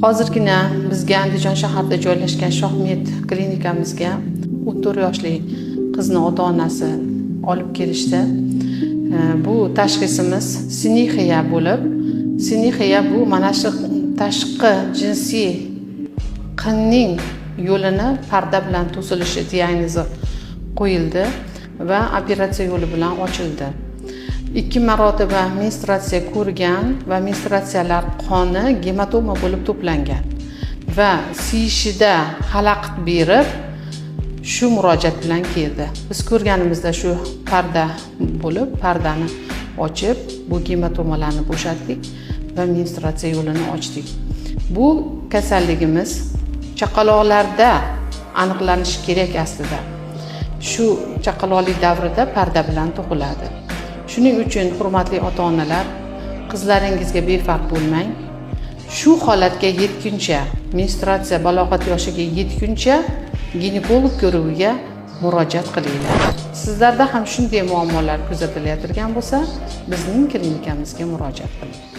Hozirgina bizga Andijon shahrida joylashgan Shohmet klinikamizga 14 yoshli qizni ota-onasi olib kelishdi. Bu tashxisimiz sinixiya bo'lib, sinixiya bu mana shu tashqi jinsiy qinning yo'lini parda bilan to'silishi diagnozi qo'yildi va operatsiya yo'li bilan ochildi. 2 marotaba menstruatsiya ko'rgan va menstruatsiyalar qoni gematoma bo'lib to'plangan va siyishida xalaqit berib shu murojaat bilan keldi. Biz ko'rganimizda shu parda bo'lib, pardani ochib, bu gematomalarni bo'shatdik va menstruatsiya yo'lini ochdik. Bu kasalligimiz chaqaloqlarda aniqlanishi kerak aslida. Shu chaqaloqlik davrida parda bilan tug'iladi. Shuning uchun hurmatli ota-onalar, qizlaringizga befarq bo'lmang. Shu holatga yetguncha, menstruatsiya balog'at yoshiga yetguncha ginekolog ko'rigiga murojaat qilinglar. Sizlarda ham shunday muammolar kuzatilayotgan bo'lsa, bizning klinikamizga murojaat qiling.